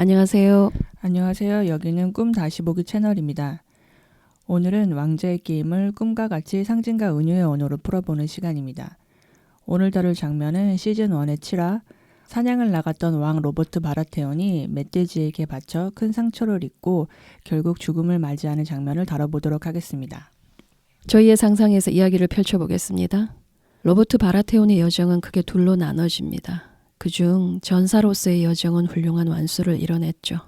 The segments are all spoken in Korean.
안녕하세요. 안녕하세요. 여기는 꿈 다시 보기 채널입니다. 오늘은 왕자의 게임을 꿈과 같이 상징과 은유의 언어로 풀어보는 시간입니다. 오늘 다룰 장면은 시즌 1의 7화 사냥을 나갔던 왕 로버트 바라테온이 멧돼지에게 받쳐 큰 상처를 입고 결국 죽음을 맞이하는 장면을 다뤄보도록 하겠습니다. 저희의 상상에서 이야기를 펼쳐보겠습니다. 로버트 바라테온의 여정은 크게 둘로 나눠집니다. 그중 전사로서의 여정은 훌륭한 완수를 이뤄냈죠.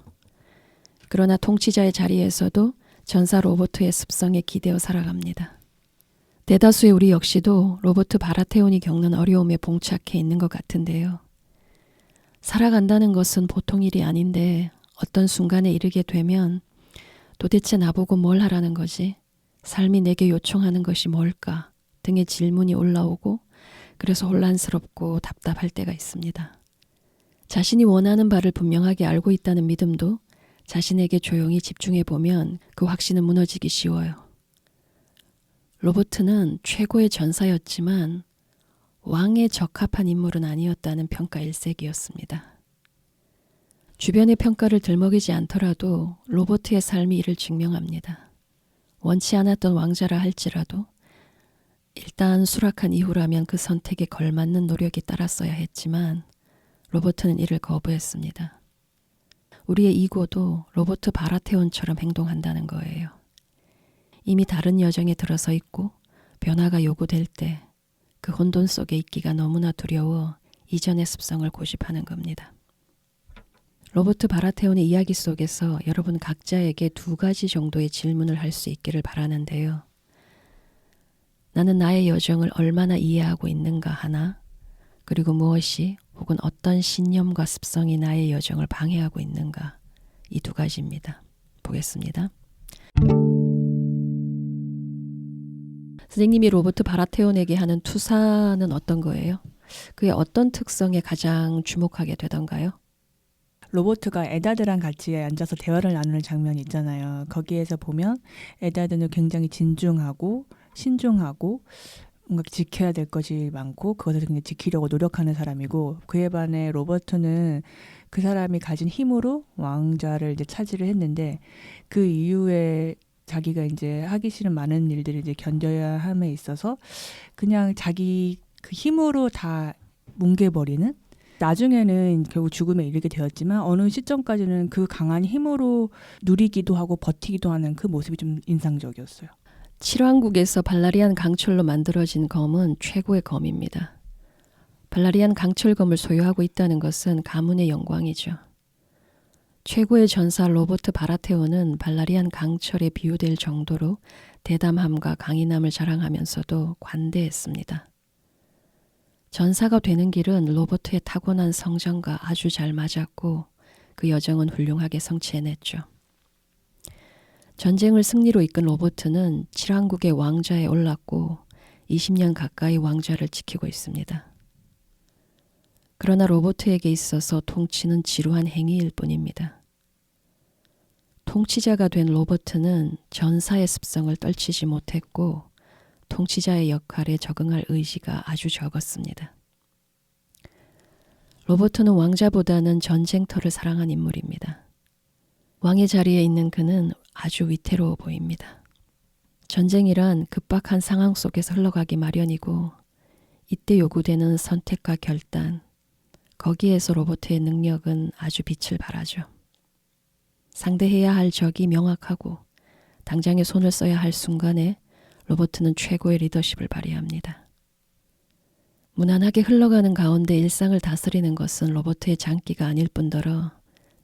그러나 통치자의 자리에서도 전사 로버트의 습성에 기대어 살아갑니다. 대다수의 우리 역시도 로버트 바라테온이 겪는 어려움에 봉착해 있는 것 같은데요. 살아간다는 것은 보통 일이 아닌데 어떤 순간에 이르게 되면 도대체 나보고 뭘 하라는 거지? 삶이 내게 요청하는 것이 뭘까? 등의 질문이 올라오고 그래서 혼란스럽고 답답할 때가 있습니다. 자신이 원하는 바를 분명하게 알고 있다는 믿음도 자신에게 조용히 집중해보면 그 확신은 무너지기 쉬워요. 로버트는 최고의 전사였지만 왕에 적합한 인물은 아니었다는 평가 일색이었습니다. 주변의 평가를 들먹이지 않더라도 로버트의 삶이 이를 증명합니다. 원치 않았던 왕자라 할지라도 일단 수락한 이후라면 그 선택에 걸맞는 노력이 따랐어야 했지만 로버트는 이를 거부했습니다. 우리의 이고도 로버트 바라테온처럼 행동한다는 거예요. 이미 다른 여정에 들어서 있고 변화가 요구될 때 그 혼돈 속에 있기가 너무나 두려워 이전의 습성을 고집하는 겁니다. 로버트 바라테온의 이야기 속에서 여러분 각자에게 2가지 정도의 질문을 할 수 있기를 바라는데요. 나는 나의 여정을 얼마나 이해하고 있는가 하나, 그리고 무엇이 혹은 어떤 신념과 습성이 나의 여정을 방해하고 있는가, 이 2가지입니다. 보겠습니다. 선생님이 로버트 바라테온에게 하는 투사는 어떤 거예요? 그의 어떤 특성에 가장 주목하게 되던가요? 로버트가 에다드랑 같이 앉아서 대화를 나누는 장면이 있잖아요. 거기에서 보면 에다드는 굉장히 진중하고 신중하고 뭔가 지켜야 될 것이 많고 그것을 굉장히 지키려고 노력하는 사람이고, 그에 반해 로버트는 그 사람이 가진 힘으로 왕좌를 이제 차지를 했는데 그 이후에 자기가 이제 하기 싫은 많은 일들을 이제 견뎌야 함에 있어서 그냥 자기 그 힘으로 다 뭉개버리는, 나중에는 결국 죽음에 이르게 되었지만 어느 시점까지는 그 강한 힘으로 누리기도 하고 버티기도 하는 그 모습이 좀 인상적이었어요. 칠왕국에서 발라리안 강철로 만들어진 검은 최고의 검입니다. 발라리안 강철검을 소유하고 있다는 것은 가문의 영광이죠. 최고의 전사 로버트 바라테온은 발라리안 강철에 비유될 정도로 대담함과 강인함을 자랑하면서도 관대했습니다. 전사가 되는 길은 로버트의 타고난 성정과 아주 잘 맞았고 그 여정은 훌륭하게 성취해냈죠. 전쟁을 승리로 이끈 로버트는 칠왕국의 왕좌에 올랐고 20년 가까이 왕좌를 지키고 있습니다. 그러나 로버트에게 있어서 통치는 지루한 행위일 뿐입니다. 통치자가 된 로버트는 전사의 습성을 떨치지 못했고 통치자의 역할에 적응할 의지가 아주 적었습니다. 로버트는 왕자보다는 전쟁터를 사랑한 인물입니다. 왕의 자리에 있는 그는 아주 위태로워 보입니다. 전쟁이란 급박한 상황 속에서 흘러가기 마련이고 이때 요구되는 선택과 결단, 거기에서 로버트의 능력은 아주 빛을 발하죠. 상대해야 할 적이 명확하고 당장에 손을 써야 할 순간에 로버트는 최고의 리더십을 발휘합니다. 무난하게 흘러가는 가운데 일상을 다스리는 것은 로버트의 장기가 아닐 뿐더러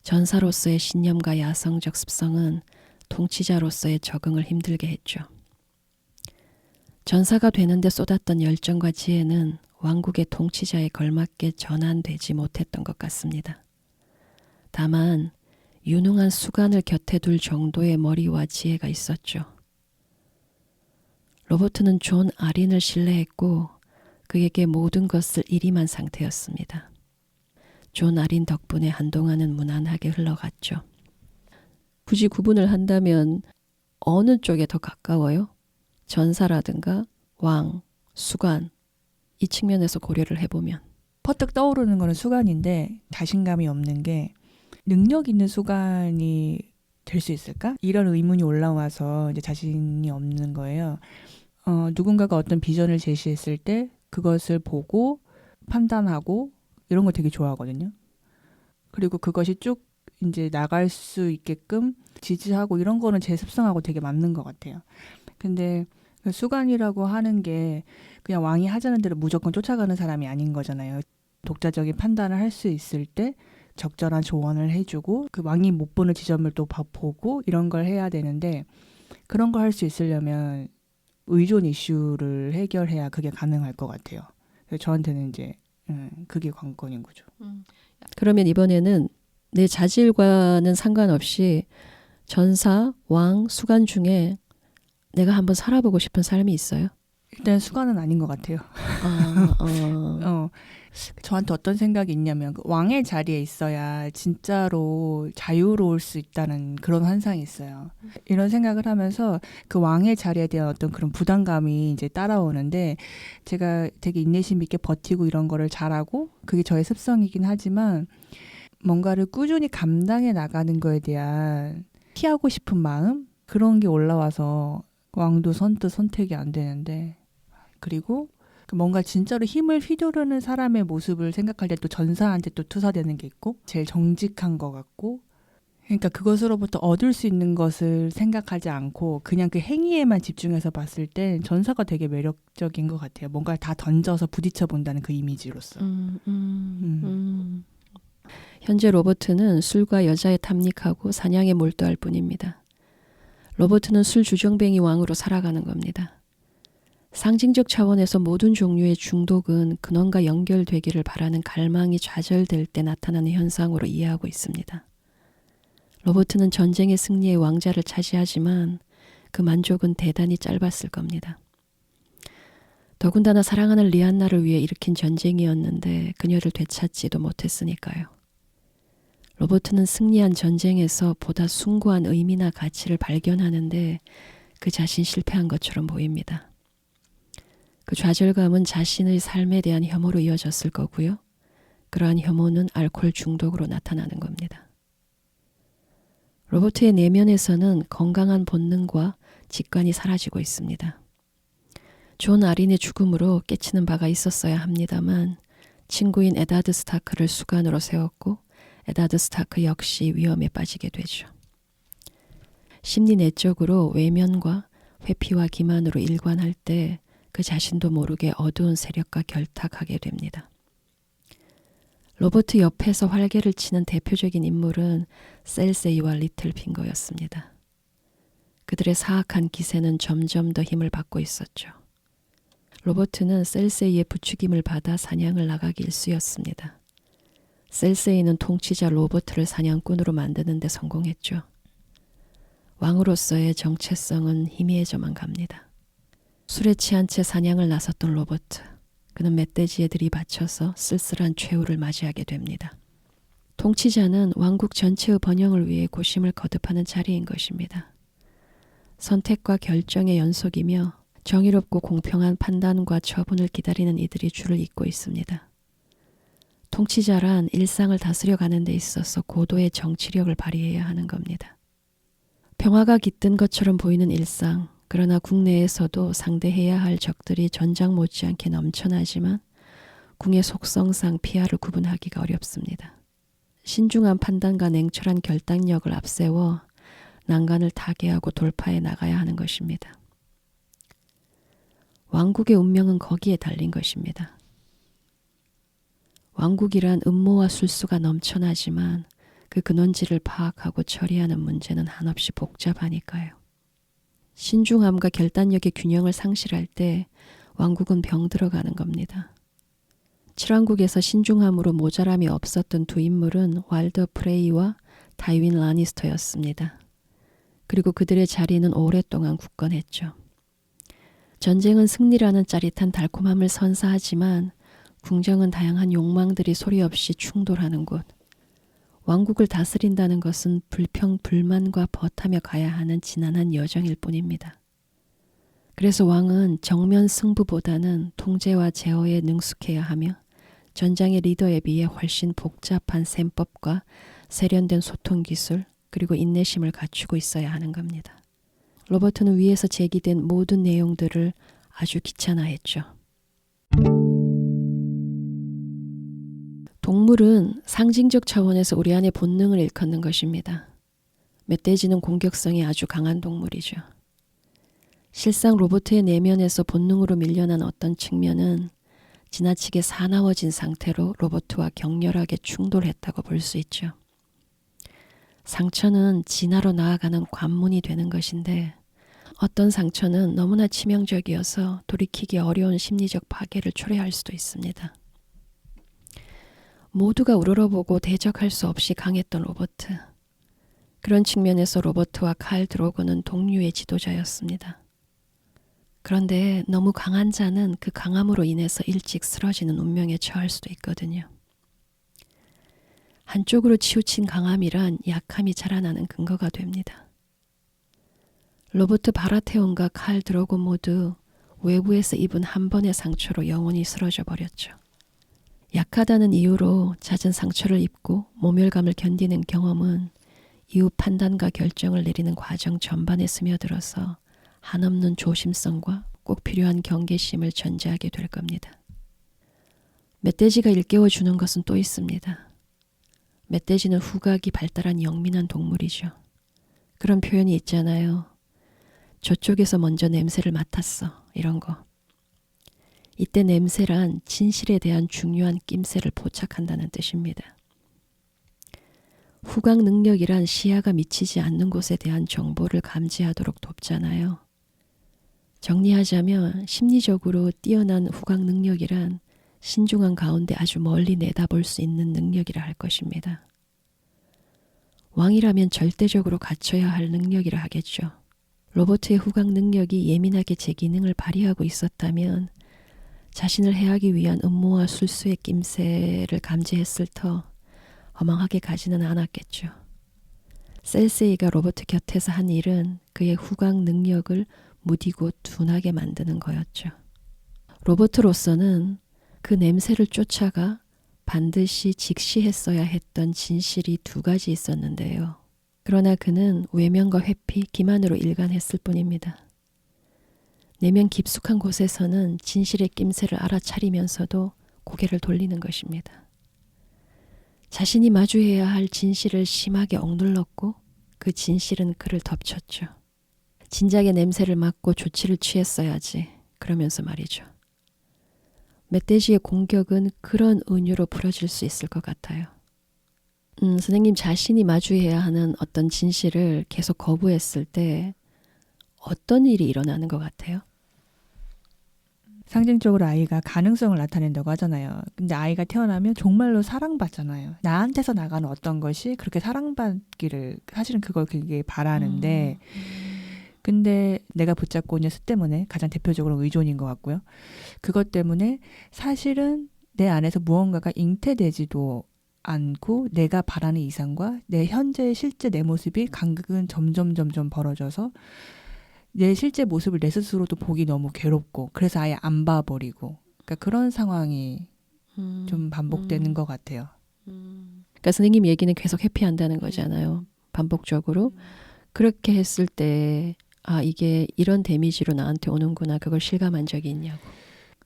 전사로서의 신념과 야성적 습성은 통치자로서의 적응을 힘들게 했죠. 전사가 되는데 쏟았던 열정과 지혜는 왕국의 통치자에 걸맞게 전환되지 못했던 것 같습니다. 다만 유능한 수간을 곁에 둘 정도의 머리와 지혜가 있었죠. 로버트는 존 아린을 신뢰했고 그에게 모든 것을 일임한 상태였습니다. 존 아린 덕분에 한동안은 무난하게 흘러갔죠. 굳이 구분을 한다면 어느 쪽에 더 가까워요? 전사라든가 왕, 수관, 이 측면에서 고려를 해보면 퍼뜩 떠오르는 거는 수간인데 자신감이 없는 게 능력 있는 수간이 될 수 있을까? 이런 의문이 올라와서 이제 자신이 없는 거예요. 누군가가 어떤 비전을 제시했을 때 그것을 보고 판단하고 이런 걸 되게 좋아하거든요. 그리고 그것이 쭉 이제 나갈 수 있게끔 지지하고 이런 거는 제 습성하고 되게 맞는 것 같아요. 근데 그 수간이라고 하는 게 그냥 왕이 하자는 대로 무조건 쫓아가는 사람이 아닌 거잖아요. 독자적인 판단을 할 수 있을 때 적절한 조언을 해주고 그 왕이 못 보는 지점을 또 보고 이런 걸 해야 되는데 그런 걸 할 수 있으려면 의존 이슈를 해결해야 그게 가능할 것 같아요. 그래서 저한테는 이제 그게 관건인 거죠. 그러면 이번에는 내 자질과는 상관없이 전사, 왕, 수간 중에 내가 한번 살아보고 싶은 삶이 있어요? 일단 수간은 아닌 것 같아요. 저한테 어떤 생각이 있냐면 그 왕의 자리에 있어야 진짜로 자유로울 수 있다는 그런 환상이 있어요. 이런 생각을 하면서 그 왕의 자리에 대한 어떤 그런 부담감이 이제 따라오는데 제가 되게 인내심 있게 버티고 이런 거를 잘하고 그게 저의 습성이긴 하지만 뭔가를 꾸준히 감당해 나가는 거에 대한 피하고 싶은 마음? 그런 게 올라와서 왕도 선뜻 선택이 안 되는데 그리고 뭔가 진짜로 힘을 휘두르는 사람의 모습을 생각할 때 또 전사한테 또 투사되는 게 있고 제일 정직한 것 같고 그러니까 그것으로부터 얻을 수 있는 것을 생각하지 않고 그냥 그 행위에만 집중해서 봤을 때 전사가 되게 매력적인 것 같아요. 뭔가를 다 던져서 부딪혀 본다는 그 이미지로서. 현재 로버트는 술과 여자에 탐닉하고 사냥에 몰두할 뿐입니다. 로버트는 술 주정뱅이 왕으로 살아가는 겁니다. 상징적 차원에서 모든 종류의 중독은 근원과 연결되기를 바라는 갈망이 좌절될 때 나타나는 현상으로 이해하고 있습니다. 로버트는 전쟁의 승리의 왕자를 차지하지만 그 만족은 대단히 짧았을 겁니다. 더군다나 사랑하는 리안나를 위해 일으킨 전쟁이었는데 그녀를 되찾지도 못했으니까요. 로버트는 승리한 전쟁에서 보다 숭고한 의미나 가치를 발견하는데 그 자신 실패한 것처럼 보입니다. 그 좌절감은 자신의 삶에 대한 혐오로 이어졌을 거고요. 그러한 혐오는 알코올 중독으로 나타나는 겁니다. 로버트의 내면에서는 건강한 본능과 직관이 사라지고 있습니다. 존 아린의 죽음으로 깨치는 바가 있었어야 합니다만 친구인 에다드 스타크를 수간으로 세웠고 에다드 스타크 역시 위험에 빠지게 되죠. 심리 내적으로 외면과 회피와 기만으로 일관할 때 그 자신도 모르게 어두운 세력과 결탁하게 됩니다. 로버트 옆에서 활개를 치는 대표적인 인물은 셀세이와 리틀 핑거였습니다. 그들의 사악한 기세는 점점 더 힘을 받고 있었죠. 로버트는 셀세이의 부추김을 받아 사냥을 나가기 일쑤였습니다. 셀세이는 통치자 로버트를 사냥꾼으로 만드는 데 성공했죠. 왕으로서의 정체성은 희미해져만 갑니다. 술에 취한 채 사냥을 나섰던 로버트. 그는 멧돼지에 들이받쳐서 쓸쓸한 최후를 맞이하게 됩니다. 통치자는 왕국 전체의 번영을 위해 고심을 거듭하는 자리인 것입니다. 선택과 결정의 연속이며 정의롭고 공평한 판단과 처분을 기다리는 이들이 줄을 잇고 있습니다. 통치자란 일상을 다스려가는 데 있어서 고도의 정치력을 발휘해야 하는 겁니다. 평화가 깃든 것처럼 보이는 일상, 그러나 국내에서도 상대해야 할 적들이 전장 못지않게 넘쳐나지만 궁의 속성상 피하를 구분하기가 어렵습니다. 신중한 판단과 냉철한 결단력을 앞세워 난간을 타개하고 돌파해 나가야 하는 것입니다. 왕국의 운명은 거기에 달린 것입니다. 왕국이란 음모와 술수가 넘쳐나지만 그 근원지를 파악하고 처리하는 문제는 한없이 복잡하니까요. 신중함과 결단력의 균형을 상실할 때 왕국은 병들어가는 겁니다. 칠왕국에서 신중함으로 모자람이 없었던 두 인물은 walder 프레이와 타이윈 라니스터였습니다. 그리고 그들의 자리는 오랫동안 굳건했죠. 전쟁은 승리라는 짜릿한 달콤함을 선사하지만 궁정은 다양한 욕망들이 소리 없이 충돌하는 곳. 왕국을 다스린다는 것은 불평, 불만과 버타며 가야 하는 지난한 여정일 뿐입니다. 그래서 왕은 정면 승부보다는 통제와 제어에 능숙해야 하며 전장의 리더에 비해 훨씬 복잡한 셈법과 세련된 소통 기술, 그리고 인내심을 갖추고 있어야 하는 겁니다. 로버트는 위에서 제기된 모든 내용들을 아주 귀찮아했죠. 동물은 상징적 차원에서 우리 안의 본능을 일컫는 것입니다. 멧돼지는 공격성이 아주 강한 동물이죠. 실상 로버트의 내면에서 본능으로 밀려난 어떤 측면은 지나치게 사나워진 상태로 로버트와 격렬하게 충돌했다고 볼 수 있죠. 상처는 진화로 나아가는 관문이 되는 것인데 어떤 상처는 너무나 치명적이어서 돌이키기 어려운 심리적 파괴를 초래할 수도 있습니다. 모두가 우러러보고 대적할 수 없이 강했던 로버트. 그런 측면에서 로버트와 칼 드로고는 동류의 지도자였습니다. 그런데 너무 강한 자는 그 강함으로 인해서 일찍 쓰러지는 운명에 처할 수도 있거든요. 한쪽으로 치우친 강함이란 약함이 자라나는 근거가 됩니다. 로버트 바라테온과 칼 드로고 모두 외부에서 입은 한 번의 상처로 영원히 쓰러져 버렸죠. 약하다는 이유로 잦은 상처를 입고 모멸감을 견디는 경험은 이후 판단과 결정을 내리는 과정 전반에 스며들어서 한없는 조심성과 꼭 필요한 경계심을 전제하게 될 겁니다. 멧돼지가 일깨워주는 것은 또 있습니다. 멧돼지는 후각이 발달한 영민한 동물이죠. 그런 표현이 있잖아요. 저쪽에서 먼저 냄새를 맡았어. 이런 거. 이때 냄새란 진실에 대한 중요한 낌새를 포착한다는 뜻입니다. 후각 능력이란 시야가 미치지 않는 곳에 대한 정보를 감지하도록 돕잖아요. 정리하자면 심리적으로 뛰어난 후각 능력이란 신중한 가운데 아주 멀리 내다볼 수 있는 능력이라 할 것입니다. 왕이라면 절대적으로 갖춰야 할 능력이라 하겠죠. 로버트의 후각 능력이 예민하게 제 기능을 발휘하고 있었다면 자신을 해하기 위한 음모와 술수의 낌새를 감지했을 터 허망하게 가지는 않았겠죠. 셀세이가 로버트 곁에서 한 일은 그의 후각 능력을 무디고 둔하게 만드는 거였죠. 로버트로서는 그 냄새를 쫓아가 반드시 직시했어야 했던 진실이 두 가지 있었는데요. 그러나 그는 외면과 회피, 기만으로 일관했을 뿐입니다. 내면 깊숙한 곳에서는 진실의 낌새를 알아차리면서도 고개를 돌리는 것입니다. 자신이 마주해야 할 진실을 심하게 억눌렀고 그 진실은 그를 덮쳤죠. 진작에 냄새를 맡고 조치를 취했어야지. 그러면서 말이죠. 멧돼지의 공격은 그런 은유로 풀어질 수 있을 것 같아요. 선생님 자신이 마주해야 하는 어떤 진실을 계속 거부했을 때 어떤 일이 일어나는 것 같아요? 상징적으로 아이가 가능성을 나타낸다고 하잖아요. 근데 아이가 태어나면 정말로 사랑받잖아요. 나한테서 나가는 어떤 것이 그렇게 사랑받기를 사실은 그걸 되게 바라는데 근데 내가 붙잡고 있는 수 때문에 가장 대표적으로 의존인 것 같고요. 그것 때문에 사실은 내 안에서 무언가가 잉태되지도 않고 내가 바라는 이상과 내 현재의 실제 내 모습이 간극은 점점 벌어져서 내 실제 모습을 내 스스로도 보기 너무 괴롭고 그래서 아예 안 봐버리고 그러니까 그런 상황이 좀 반복되는 것 같아요. 그러니까 선생님 얘기는 계속 회피한다는 거잖아요. 반복적으로. 그렇게 했을 때 아 이게 이런 데미지로 나한테 오는구나. 그걸 실감한 적이 있냐고.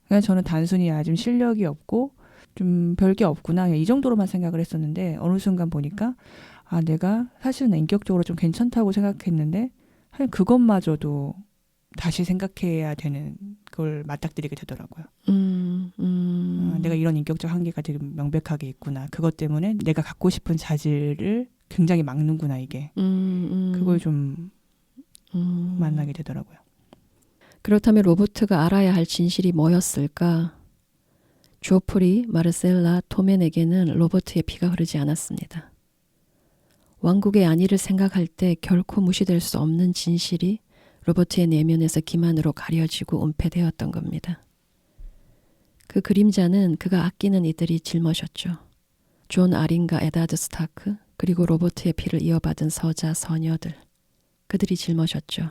그냥 저는 단순히 좀 실력이 없고 좀 별게 없구나 이 정도로만 생각을 했었는데 어느 순간 보니까 아 내가 사실은 인격적으로 좀 괜찮다고 생각했는데 사실 그것마저도 다시 생각해야 되는 걸 맞닥뜨리게 되더라고요. 내가 이런 인격적 한계가 되게 명백하게 있구나. 그것 때문에 내가 갖고 싶은 자질을 굉장히 막는구나 이게. 그걸 좀 만나게 되더라고요. 그렇다면 로버트가 알아야 할 진실이 뭐였을까? 조프리, 마르셀라, 토맨에게는 로버트의 피가 흐르지 않았습니다. 왕국의 안위를 생각할 때 결코 무시될 수 없는 진실이 로버트의 내면에서 기만으로 가려지고 은폐되었던 겁니다. 그 그림자는 그가 아끼는 이들이 짊어졌죠. 존 아린과 에다드 스타크 그리고 로버트의 피를 이어받은 서자, 서녀들. 그들이 짊어졌죠.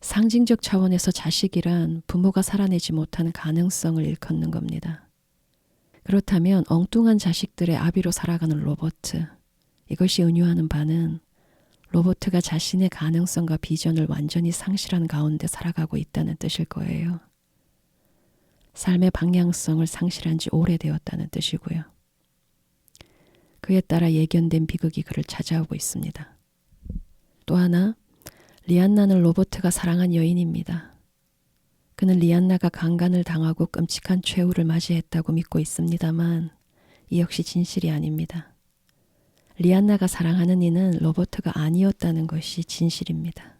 상징적 차원에서 자식이란 부모가 살아내지 못한 가능성을 일컫는 겁니다. 그렇다면 엉뚱한 자식들의 아비로 살아가는 로버트, 이것이 은유하는 바는 로버트가 자신의 가능성과 비전을 완전히 상실한 가운데 살아가고 있다는 뜻일 거예요. 삶의 방향성을 상실한 지 오래되었다는 뜻이고요. 그에 따라 예견된 비극이 그를 찾아오고 있습니다. 또 하나, 리안나는 로버트가 사랑한 여인입니다. 그는 리안나가 강간을 당하고 끔찍한 최후를 맞이했다고 믿고 있습니다만 이 역시 진실이 아닙니다. 리안나가 사랑하는 이는 로버트가 아니었다는 것이 진실입니다.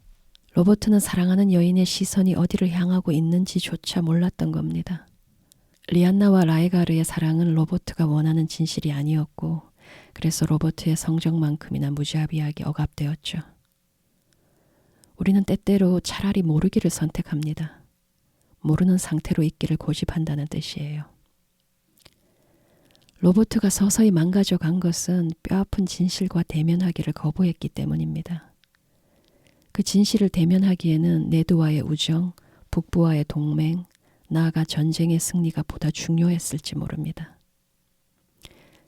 로버트는 사랑하는 여인의 시선이 어디를 향하고 있는지조차 몰랐던 겁니다. 리안나와 라에가르의 사랑은 로버트가 원하는 진실이 아니었고 그래서 로버트의 성적만큼이나 무자비하게 억압되었죠. 우리는 때때로 차라리 모르기를 선택합니다. 모르는 상태로 있기를 고집한다는 뜻이에요. 로버트가 서서히 망가져 간 것은 뼈아픈 진실과 대면하기를 거부했기 때문입니다. 그 진실을 대면하기에는 네드와의 우정, 북부와의 동맹, 나아가 전쟁의 승리가 보다 중요했을지 모릅니다.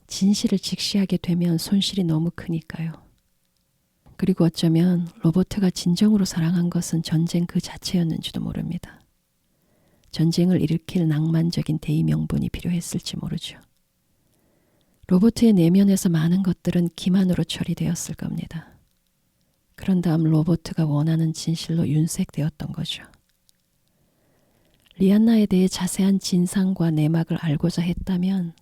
진실을 직시하게 되면 손실이 너무 크니까요. 그리고 어쩌면 로버트가 진정으로 사랑한 것은 전쟁 그 자체였는지도 모릅니다. 전쟁을 일으킬 낭만적인 대의 명분이 필요했을지 모르죠. 로버트의 내면에서 많은 것들은 기만으로 처리되었을 겁니다. 그런 다음 로버트가 원하는 진실로 윤색되었던 거죠. 리안나에 대해 자세한 진상과 내막을 알고자 했다면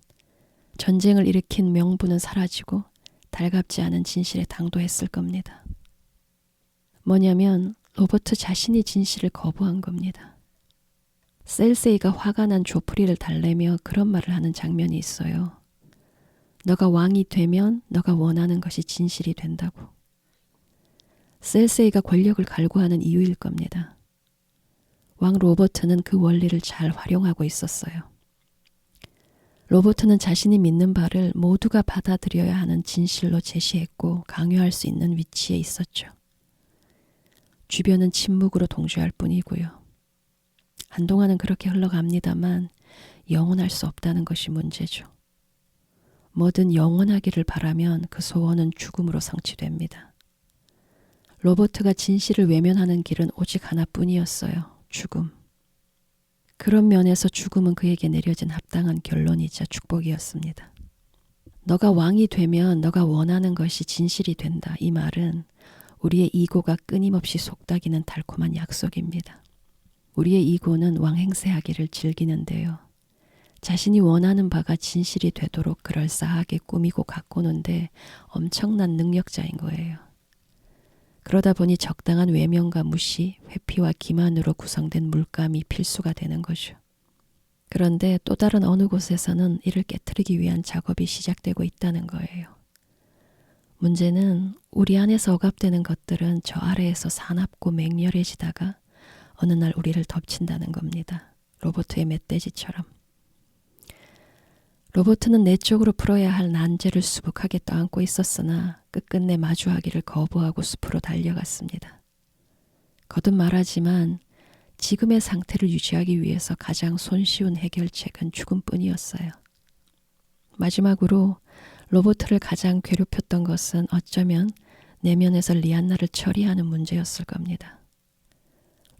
전쟁을 일으킨 명분은 사라지고 달갑지 않은 진실에 당도했을 겁니다. 뭐냐면 로버트 자신이 진실을 거부한 겁니다. 셀세이가 화가 난 조프리를 달래며 그런 말을 하는 장면이 있어요. 너가 왕이 되면 너가 원하는 것이 진실이 된다고. 셀세이가 권력을 갈구하는 이유일 겁니다. 왕 로버트는 그 원리를 잘 활용하고 있었어요. 로버트는 자신이 믿는 바를 모두가 받아들여야 하는 진실로 제시했고 강요할 수 있는 위치에 있었죠. 주변은 침묵으로 동조할 뿐이고요. 한동안은 그렇게 흘러갑니다만 영원할 수 없다는 것이 문제죠. 뭐든 영원하기를 바라면 그 소원은 죽음으로 성취됩니다. 로버트가 진실을 외면하는 길은 오직 하나뿐이었어요. 죽음. 그런 면에서 죽음은 그에게 내려진 합당한 결론이자 축복이었습니다. 너가 왕이 되면 너가 원하는 것이 진실이 된다. 이 말은 우리의 이고가 끊임없이 속닥이는 달콤한 약속입니다. 우리의 이고는 왕행세하기를 즐기는데요. 자신이 원하는 바가 진실이 되도록 그럴싸하게 꾸미고 가꾸는데 엄청난 능력자인 거예요. 그러다 보니 적당한 외면과 무시, 회피와 기만으로 구성된 물감이 필수가 되는 거죠. 그런데 또 다른 어느 곳에서는 이를 깨트리기 위한 작업이 시작되고 있다는 거예요. 문제는 우리 안에서 억압되는 것들은 저 아래에서 사납고 맹렬해지다가 어느 날 우리를 덮친다는 겁니다. 로버트의 멧돼지처럼. 로버트는 내적으로 풀어야 할 난제를 수북하게 떠안고 있었으나 끝끝내 마주하기를 거부하고 숲으로 달려갔습니다. 거듭 말하지만 지금의 상태를 유지하기 위해서 가장 손쉬운 해결책은 죽음뿐이었어요. 마지막으로 로버트를 가장 괴롭혔던 것은 어쩌면 내면에서 리안나를 처리하는 문제였을 겁니다.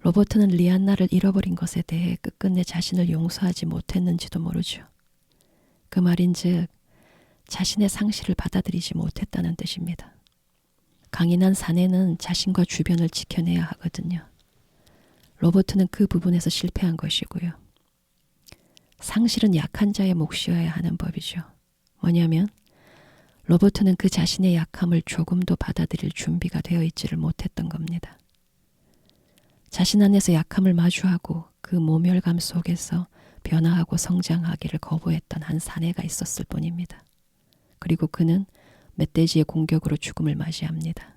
로버트는 리안나를 잃어버린 것에 대해 끝끝내 자신을 용서하지 못했는지도 모르죠. 그 말인즉 자신의 상실을 받아들이지 못했다는 뜻입니다. 강인한 사내는 자신과 주변을 지켜내야 하거든요. 로버트는 그 부분에서 실패한 것이고요. 상실은 약한 자의 몫이어야 하는 법이죠. 뭐냐면 로버트는 그 자신의 약함을 조금도 받아들일 준비가 되어 있지를 못했던 겁니다. 자신 안에서 약함을 마주하고 그 모멸감 속에서 변화하고 성장하기를 거부했던 한 사내가 있었을 뿐입니다. 그리고 그는 멧돼지의 공격으로 죽음을 맞이합니다.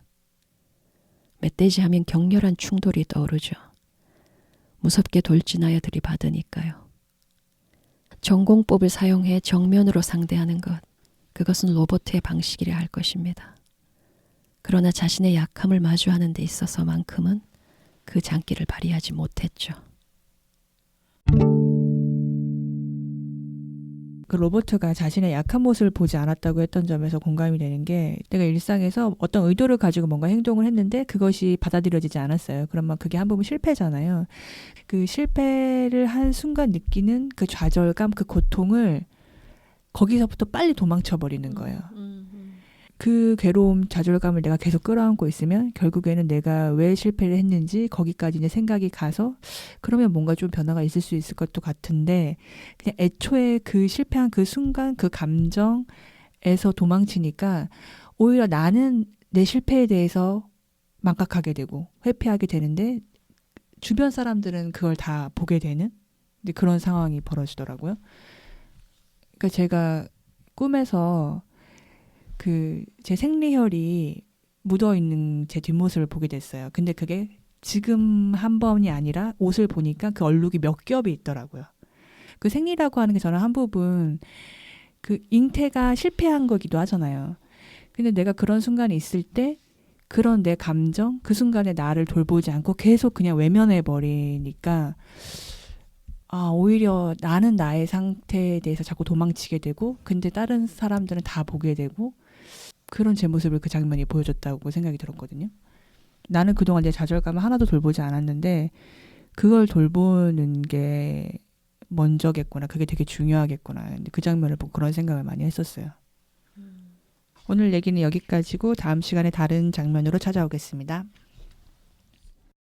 멧돼지 하면 격렬한 충돌이 떠오르죠. 무섭게 돌진하여 들이받으니까요. 전공법을 사용해 정면으로 상대하는 것, 그것은 로버트의 방식이라 할 것입니다. 그러나 자신의 약함을 마주하는 데 있어서만큼은 그 장기를 발휘하지 못했죠. 그 로버트가 자신의 약한 모습을 보지 않았다고 했던 점에서 공감이 되는 게 내가 일상에서 어떤 의도를 가지고 뭔가 행동을 했는데 그것이 받아들여지지 않았어요. 그러면 그게 한 부분 실패잖아요. 그 실패를 한 순간 느끼는 그 좌절감, 그 고통을 거기서부터 빨리 도망쳐 버리는 거예요. 그 괴로움, 좌절감을 내가 계속 끌어안고 있으면 결국에는 내가 왜 실패를 했는지 거기까지 이제 생각이 가서 그러면 뭔가 좀 변화가 있을 수 있을 것도 같은데 그냥 애초에 그 실패한 그 순간 그 감정에서 도망치니까 오히려 나는 내 실패에 대해서 망각하게 되고 회피하게 되는데 주변 사람들은 그걸 다 보게 되는 이제 그런 상황이 벌어지더라고요. 그러니까 제가 꿈에서 그 제 생리혈이 묻어 있는 제 뒷모습을 보게 됐어요. 근데 그게 지금 한 번이 아니라 옷을 보니까 그 얼룩이 몇 겹이 있더라고요. 그 생리라고 하는 게 저는 한 부분 그 잉태가 실패한 거기도 하잖아요. 근데 내가 그런 순간이 있을 때 그런 내 감정, 그 순간에 나를 돌보지 않고 계속 그냥 외면해 버리니까 오히려 나는 나의 상태에 대해서 자꾸 도망치게 되고 근데 다른 사람들은 다 보게 되고 그런 제 모습을 그 장면이 보여줬다고 생각이 들었거든요. 나는 그동안 내 좌절감을 하나도 돌보지 않았는데 그걸 돌보는 게 먼저겠구나. 그게 되게 중요하겠구나. 근데 그 장면을 보고 그런 생각을 많이 했었어요. 오늘 얘기는 여기까지고 다음 시간에 다른 장면으로 찾아오겠습니다.